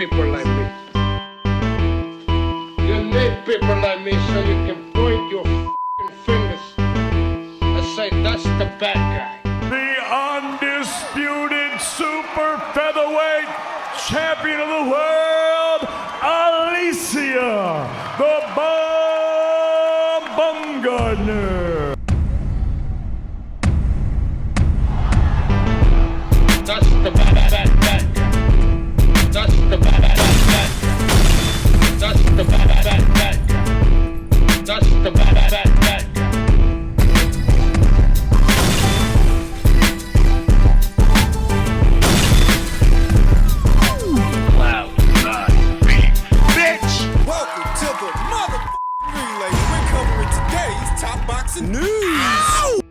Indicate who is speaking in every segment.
Speaker 1: people like me. You need people like me so you can point your f***ing fingers and say, that's the bad guy.
Speaker 2: The undisputed super featherweight champion of the world, Alicia, the Baumgardner.
Speaker 1: That's the bad guy. That's the bad guy. That's the bad guy. That's the bad guy.
Speaker 3: Welcome to the motherfucking relay. We're covering today's top boxing news.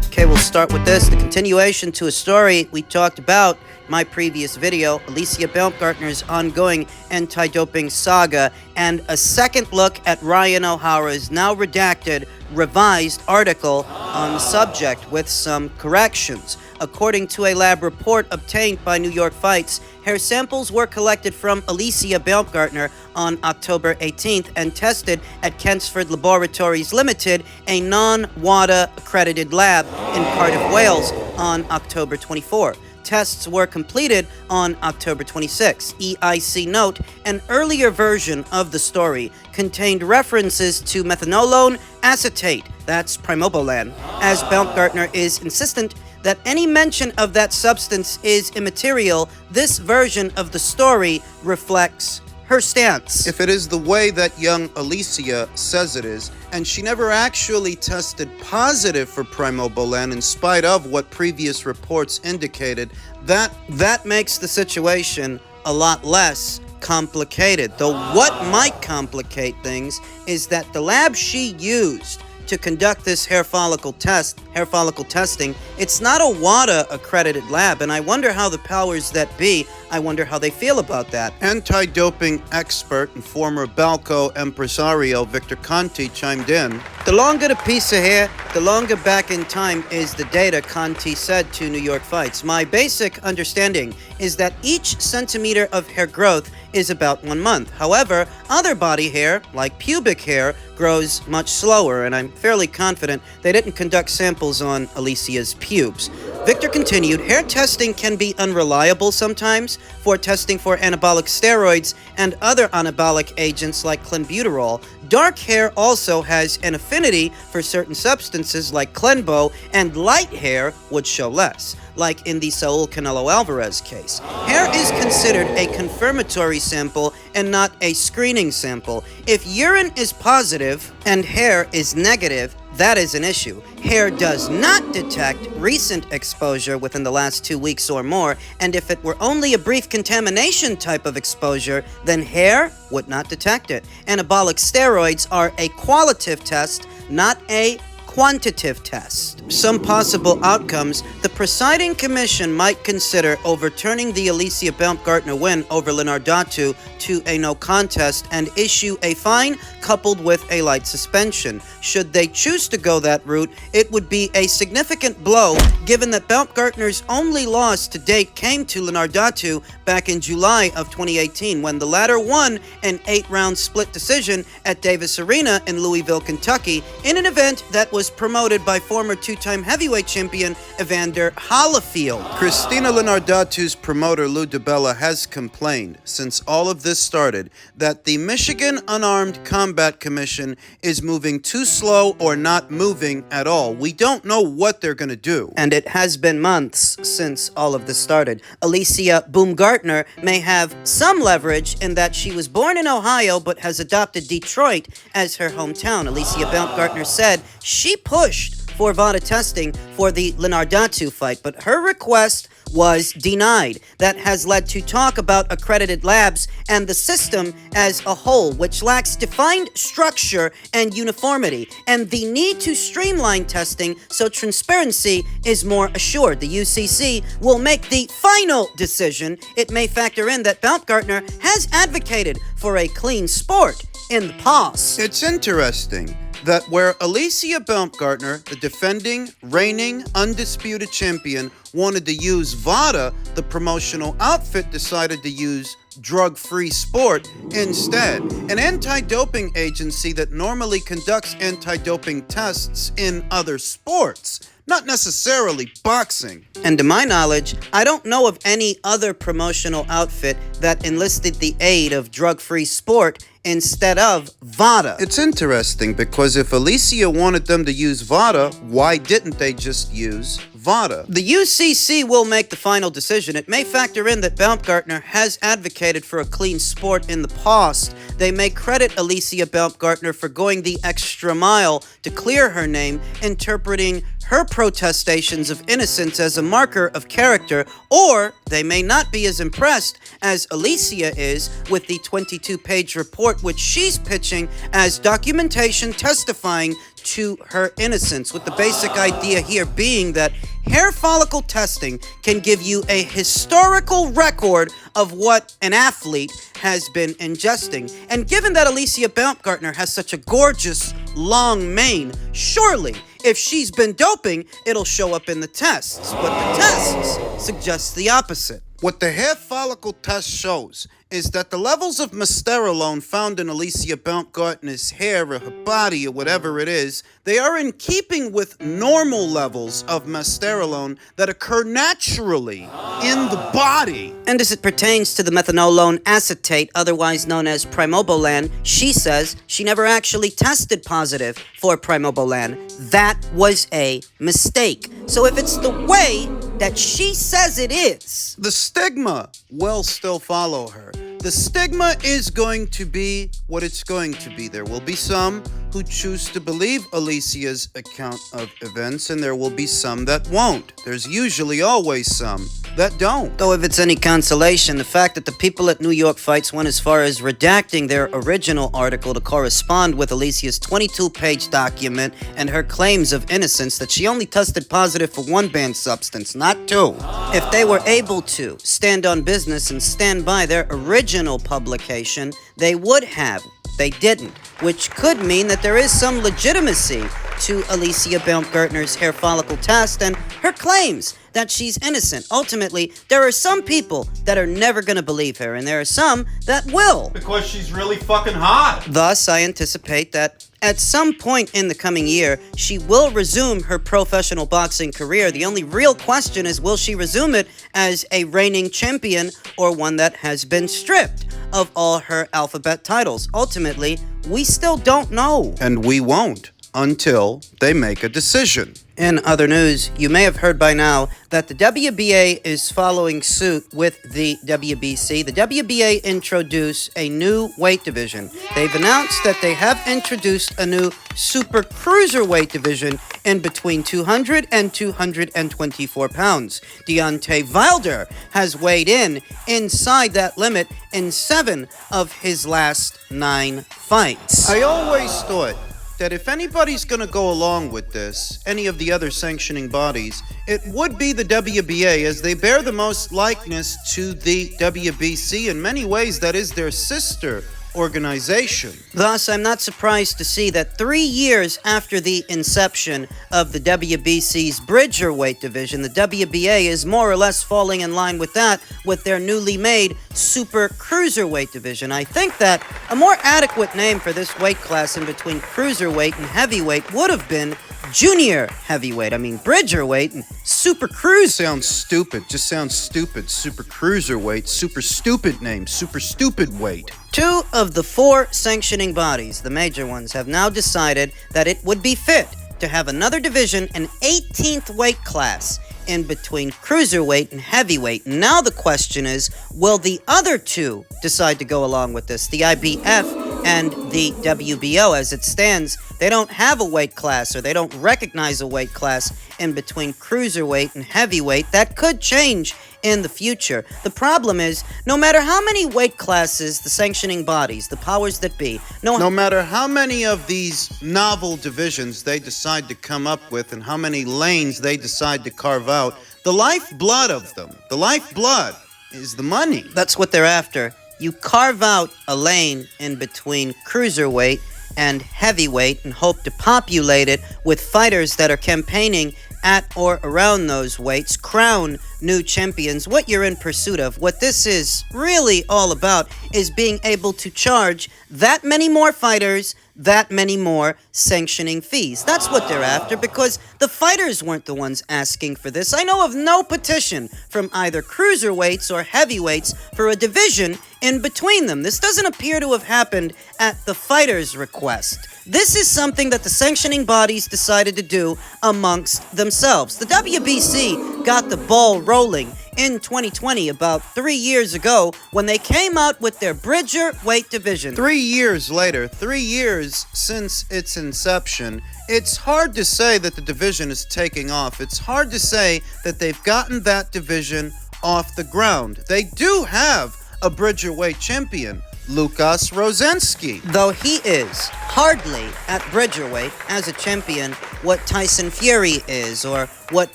Speaker 4: Okay, we'll start with this, the continuation to a story we talked about in my previous video, Alicia Baumgardner's ongoing anti-doping saga, and a second look at Ryan O'Hara's now redacted, revised article on the subject with some corrections. According to a lab report obtained by New York Fights, hair samples were collected from Alicia Baumgardner on October 18th and tested at Kensford Laboratories Limited, a non-WADA accredited lab in Cardiff, Wales, on October 24. Tests were completed on October 26. EIC note, an earlier version of the story contained references to methanolone acetate, that's primobolan, as Baumgardner is insistent that any mention of that substance is immaterial. This version of the story reflects her stance.
Speaker 5: If it is the way that young Alicia says it is, and she never actually tested positive for primobolan in spite of what previous reports indicated,
Speaker 4: that makes the situation a lot less complicated. Though what might complicate things is that the lab she used to conduct this hair follicle testing, it's not a WADA accredited lab, and I wonder how the powers that be, I wonder how they feel about that.
Speaker 5: Anti-doping expert and former Balco impresario Victor Conti chimed in.
Speaker 4: The longer the piece of hair, the longer back in time is the data, Conti said to New York Fights. My basic understanding is that each centimeter of hair growth is about 1 month. However, other body hair, like pubic hair, grows much slower, and I'm fairly confident they didn't conduct samples on Alicia's pubes. Victor continued, hair testing can be unreliable sometimes for testing for anabolic steroids and other anabolic agents like clenbuterol. Dark hair also has an affinity for certain substances like Clenbo, and light hair would show less, like in the Saul Canelo Alvarez case. Hair is considered a confirmatory sample and not a screening sample. If urine is positive and hair is negative, that is an issue. Hair does not detect recent exposure within the last 2 weeks or more, and if it were only a brief contamination type of exposure, then hair would not detect it. Anabolic steroids are a qualitative test, not a quantitative test. Some possible outcomes: the presiding commission might consider overturning the Alicia Baumgardner win over Linardatu to a no contest and issue a fine coupled with a light suspension. Should they choose to go that route, it would be a significant blow given that Baumgardner's only loss to date came to Linardatu back in July of 2018 when the latter won an 8-round split decision at Davis Arena in Louisville, Kentucky, in an event that was promoted by former two-time heavyweight champion Evander Holyfield.
Speaker 5: Christina Linardatu's promoter Lou DiBella has complained, since all of this started, that the Michigan Unarmed Combat Commission is moving too slow or not moving at all. We don't know what they're going to do.
Speaker 4: And it has been months since all of this started. Alicia Baumgardner may have some leverage in that she was born in Ohio but has adopted Detroit as her hometown. Alicia Baumgardner said she pushed for VADA testing for the Linardatu fight, but her request was denied. That has led to talk about accredited labs and the system as a whole, which lacks defined structure and uniformity, and the need to streamline testing so transparency is more assured. The UCC will make the final decision. It may factor in that Baumgardner has advocated for a clean sport in the past.
Speaker 5: It's interesting that where Alicia Baumgardner, the defending, reigning, undisputed champion, wanted to use VADA, the promotional outfit decided to use drug-free sport instead. An anti-doping agency that normally conducts anti-doping tests in other sports, not necessarily boxing.
Speaker 4: And to my knowledge, I don't know of any other promotional outfit that enlisted the aid of drug-free sport instead of VADA.
Speaker 5: It's interesting because if Alicia wanted them to use VADA, why didn't they just use VADA?
Speaker 4: The UCC will make the final decision. It may factor in that Baumgardner has advocated for a clean sport in the past. They may credit Alicia Baumgardner for going the extra mile to clear her name, interpreting her protestations of innocence as a marker of character, or they may not be as impressed as Alicia is with the 22-page report which she's pitching as documentation testifying to her innocence, with the basic idea here being that hair follicle testing can give you a historical record of what an athlete has been ingesting. And given that Alicia Baumgardner has such a gorgeous, long mane, surely, if she's been doping, it'll show up in the tests. But the tests suggest the opposite.
Speaker 5: What the hair follicle test shows is that the levels of mysterolone found in Alicia Baumgardner's hair or her body or whatever it is, they are in keeping with normal levels of mysterolone that occur naturally in the body.
Speaker 4: And as it pertains to the methanolone acetate, otherwise known as primobolan, she says she never actually tested positive for primobolan. That was a mistake. So if it's the way that she says it is,
Speaker 5: the stigma will still follow her. The stigma is going to be what it's going to be. There will be some who choose to believe Alicia's account of events, and there will be some that won't. There's usually always some that don't.
Speaker 4: Though if it's any consolation, the fact that the people at New York Fights went as far as redacting their original article to correspond with Alicia's 22-page document and her claims of innocence that she only tested positive for one banned substance, not two. If they were able to stand on business and stand by their original publication, they would have. They didn't, which could mean that there is some legitimacy to Alicia Baumgardner's hair follicle test and her claims that she's innocent. Ultimately, there are some people that are never going to believe her, and there are some that will.
Speaker 5: Because she's really fucking hot.
Speaker 4: Thus, I anticipate that at some point in the coming year, she will resume her professional boxing career. The only real question is, will she resume it as a reigning champion or one that has been stripped of all her alphabet titles? Ultimately, we still don't know.
Speaker 5: And we won't until they make a decision.
Speaker 4: In other news, you may have heard by now that the WBA is following suit with the WBC. The WBA introduced a new weight division. They've announced that they have introduced a new super cruiserweight division in between 200 and 224 pounds. Deontay Wilder has weighed in inside that limit in 7 of his last 9 fights.
Speaker 5: I always thought that if anybody's going to go along with this, any of the other sanctioning bodies, it would be the WBA, as they bear the most likeness to the WBC. In many ways, that is their sister organization.
Speaker 4: Thus, I'm not surprised to see that 3 years after the inception of the WBC's Bridgerweight division, the WBA is more or less falling in line with that with their newly made Super Cruiserweight division. I think that a more adequate name for this weight class in between cruiserweight and heavyweight would have been junior heavyweight. I mean, Bridgerweight and Super Cruise
Speaker 5: Sounds stupid. Just sounds stupid. Super Cruiserweight. Super stupid name. Super stupid weight.
Speaker 4: 2 of the 4 sanctioning bodies, the major ones, have now decided that it would be fit to have another division, an 18th weight class, in between cruiserweight and heavyweight. Now the question is, will the other 2 decide to go along with this? The IBF and the WBO. As it stands, they don't have a weight class, or they don't recognize a weight class in between cruiserweight and heavyweight. That could change in the future. The problem is, no matter how many weight classes the sanctioning bodies, the powers that be,
Speaker 5: no matter how many of these novel divisions they decide to come up with and how many lanes they decide to carve out, the lifeblood of them, the lifeblood is the money.
Speaker 4: That's what they're after. You carve out a lane in between cruiserweight and heavyweight and hope to populate it with fighters that are campaigning at or around those weights, crown new champions. What you're in pursuit of, what this is really all about, is being able to charge that many more fighters, that many more sanctioning fees. That's what they're after, because the fighters weren't the ones asking for this. I know of no petition from either cruiserweights or heavyweights for a division in between them. This doesn't appear to have happened at the fighters' request. This is something that the sanctioning bodies decided to do amongst themselves. The WBC got the ball rolling in 2020, about 3 years ago, when they came out with their Bridger weight division.
Speaker 5: 3 years later, 3 years since its inception, it's hard to say that the division is taking off. It's hard to say that they've gotten that division off the ground. They do have a Bridger weight champion, Lukas Rozensky.
Speaker 4: Though he is hardly at Bridgerweight as a champion what Tyson Fury is, or what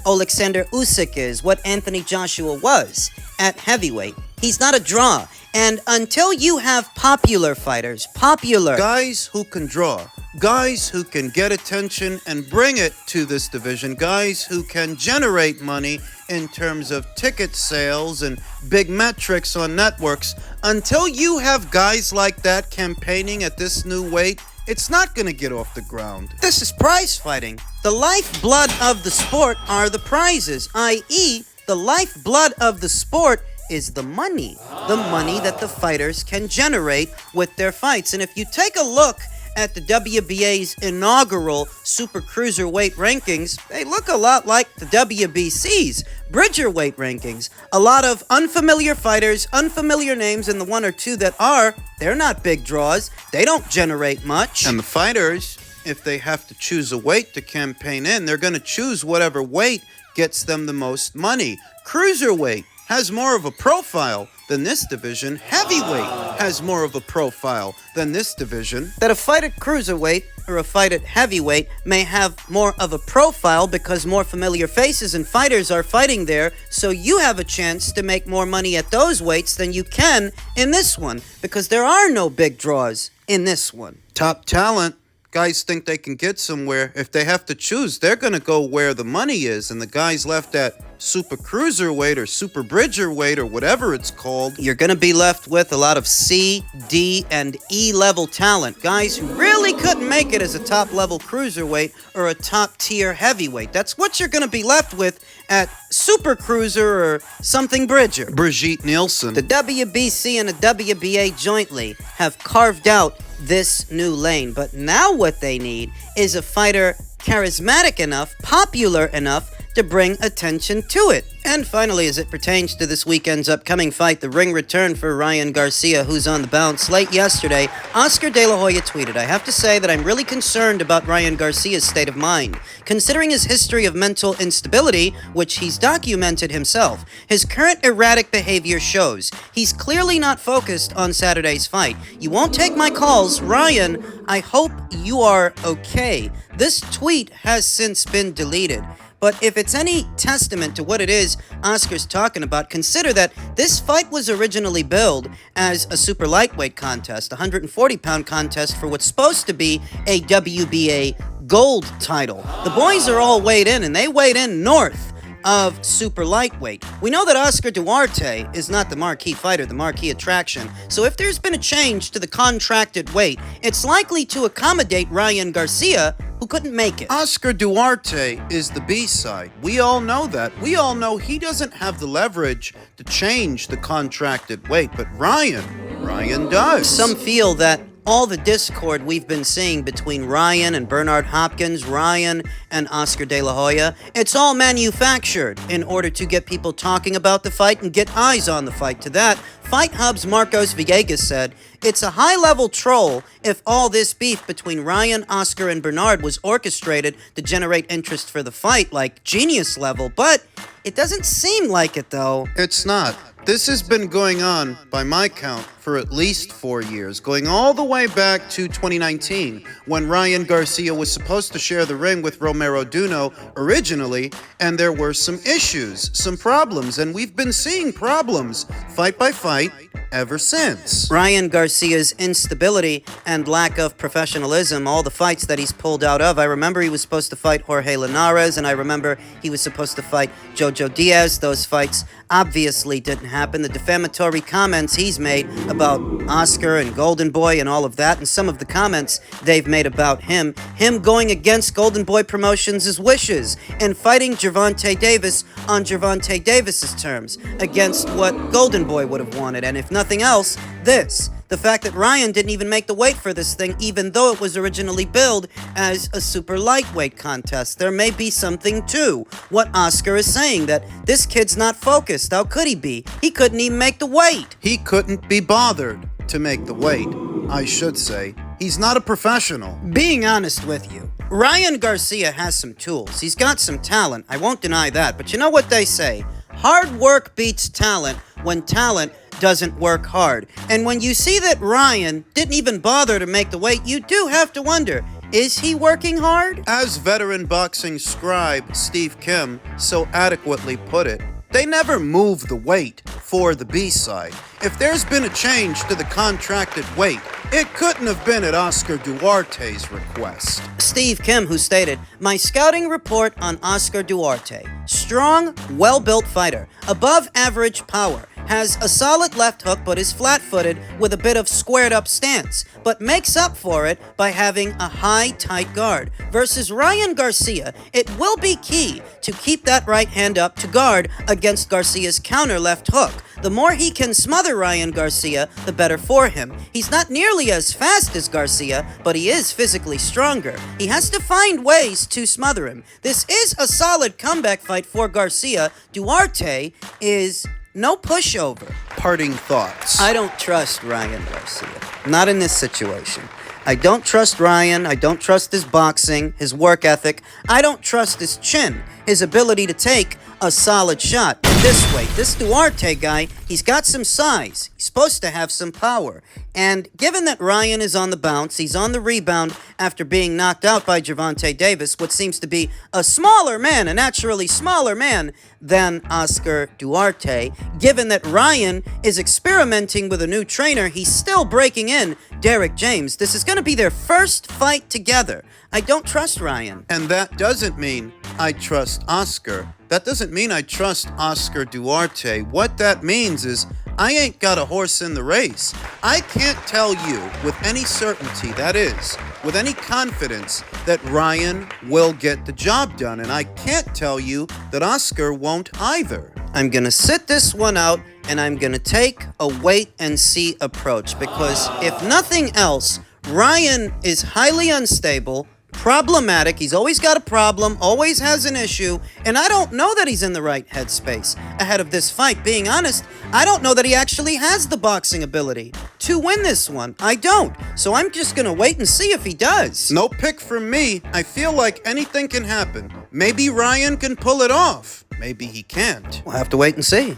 Speaker 4: Alexander Usyk is, what Anthony Joshua was at heavyweight. He's not a draw. And until you have popular fighters,
Speaker 5: guys who can draw, guys who can get attention and bring it to this division, guys who can generate money in terms of ticket sales and big metrics on networks, until you have guys like that campaigning at this new weight, it's not going to get off the ground.
Speaker 4: This is prize fighting. The lifeblood of the sport are the prizes, i.e., the lifeblood of the sport is the money that the fighters can generate with their fights. And if you take a look at the WBA's inaugural Super Cruiserweight rankings, they look a lot like the WBC's Bridgerweight rankings. A lot of unfamiliar fighters, unfamiliar names, and the one or two that are, they're not big draws. They don't generate much.
Speaker 5: And the fighters, if they have to choose a weight to campaign in, they're going to choose whatever weight gets them the most money. Cruiserweight has more of a profile than this division. Heavyweight has more of a profile than this division.
Speaker 4: That a fight at cruiserweight or a fight at heavyweight may have more of a profile because more familiar faces and fighters are fighting there, so you have a chance to make more money at those weights than you can in this one, because there are no big draws in this one.
Speaker 5: Top talent. Guys think they can get somewhere. If they have to choose, they're going to go where the money is. And the guys left at Super Cruiserweight or Super Bridgerweight or whatever it's called,
Speaker 4: you're going to be left with a lot of C, D, and E level talent. Guys who really couldn't make it as a top level cruiserweight or a top tier heavyweight. That's what you're going to be left with at Super Cruiser or something Bridger.
Speaker 5: Brigitte Nielsen.
Speaker 4: The WBC and the WBA jointly have carved out this new lane, but now what they need is a fighter charismatic enough, popular enough to bring attention to it. And finally, as it pertains to this weekend's upcoming fight, the ring return for Ryan Garcia, who's on the bounce. Late yesterday, Oscar De La Hoya tweeted, "I have to say that I'm really concerned about Ryan Garcia's state of mind. Considering his history of mental instability, which he's documented himself, his current erratic behavior shows. He's clearly not focused on Saturday's fight. You won't take my calls. Ryan, I hope you are okay." This tweet has since been deleted. But if it's any testament to what it is Oscar's talking about, consider that this fight was originally billed as a super lightweight contest, a 140-pound contest for what's supposed to be a WBA gold title. The boys are all weighed in, and they weighed in north of super lightweight. We know that Oscar Duarte is not the marquee fighter, the marquee attraction. So if there's been a change to the contracted weight, it's likely to accommodate Ryan Garcia, who couldn't make it.
Speaker 5: Oscar Duarte is the B-side. We all know that. We all know he doesn't have the leverage to change the contracted weight, but Ryan does.
Speaker 4: Some feel that all the discord we've been seeing between Ryan and Bernard Hopkins, Ryan and Oscar De La Hoya, it's all manufactured in order to get people talking about the fight and get eyes on the fight. To that, Fight Hub's Marcos Villegas said, "It's a high-level troll if all this beef between Ryan, Oscar, and Bernard was orchestrated to generate interest for the fight, like genius level, but it doesn't seem like it, though."
Speaker 5: It's not. This has been going on, by my count, for at least 4 years, going all the way back to 2019, when Ryan Garcia was supposed to share the ring with Romero Duno originally, and there were some issues, some problems, and we've been seeing problems fight by fight, ever since.
Speaker 4: Ryan Garcia's instability and lack of professionalism, all the fights that he's pulled out of. I remember he was supposed to fight Jorge Linares, and I remember he was supposed to fight Jojo Diaz. Those fights obviously didn't happen. The defamatory comments he's made about Oscar and Golden Boy and all of that, and some of the comments they've made about him going against Golden Boy Promotions' wishes and fighting Gervonta Davis on Gervonta Davis's terms against what Golden Boy would have wanted. And if nothing else, the fact that Ryan didn't even make the weight for this thing, even though it was originally billed as a super lightweight contest. There may be something to what Oscar is saying, that this kid's not focused. How could he be? He couldn't even make the weight.
Speaker 5: He couldn't be bothered to make the weight, I should say. He's not a professional.
Speaker 4: Being honest with you, Ryan Garcia has some tools. He's got some talent. I won't deny that. But you know what they say? Hard work beats talent when talent doesn't work hard. And when you see that Ryan didn't even bother to make the weight, you do have to wonder, is he working hard?
Speaker 5: As veteran boxing scribe Steve Kim so adequately put it, they never move the weight for the B-side. If there's been a change to the contracted weight, it couldn't have been at Oscar Duarte's request.
Speaker 4: Steve Kim, who stated, "My scouting report on Oscar Duarte. Strong, well-built fighter, above average power. Has a solid left hook but is flat-footed with a bit of squared-up stance, but makes up for it by having a high, tight guard. Versus Ryan Garcia, it will be key to keep that right hand up to guard against Garcia's counter left hook. The more he can smother Ryan Garcia, the better for him. He's not nearly as fast as Garcia, but he is physically stronger. He has to find ways to smother him. This is a solid comeback fight for Garcia. Duarte is no pushover."
Speaker 5: Parting thoughts.
Speaker 4: I don't trust Ryan Garcia. Not in this situation. I don't trust Ryan. I don't trust his boxing, his work ethic. I don't trust his chin, his ability to take a solid shot. This way, this Duarte guy, he's got some size. He's supposed to have some power. And given that Ryan is on the bounce, he's on the rebound after being knocked out by Gervonta Davis, what seems to be a smaller man, a naturally smaller man than Oscar Duarte. Given that Ryan is experimenting with a new trainer, he's still breaking in Derek James. This is going to be their first fight together. I don't trust Ryan.
Speaker 5: And that doesn't mean I trust Oscar. That doesn't mean I trust Oscar Duarte. What that means is I ain't got a horse in the race. I can't tell you with any certainty, that is, with any confidence, that Ryan will get the job done. And I can't tell you that Oscar won't either.
Speaker 4: I'm going to sit this one out, and I'm going to take a wait-and-see approach. Because if nothing else, Ryan is highly unstable, problematic. He's always got a problem, always has an issue, and I don't know that he's in the right headspace ahead of this fight. Being honest, I don't know that he actually has the boxing ability to win this one. I don't. So I'm just going to wait and see if he does.
Speaker 5: No pick from me. I feel like anything can happen. Maybe Ryan can pull it off. Maybe he can't.
Speaker 4: We'll have to wait and see.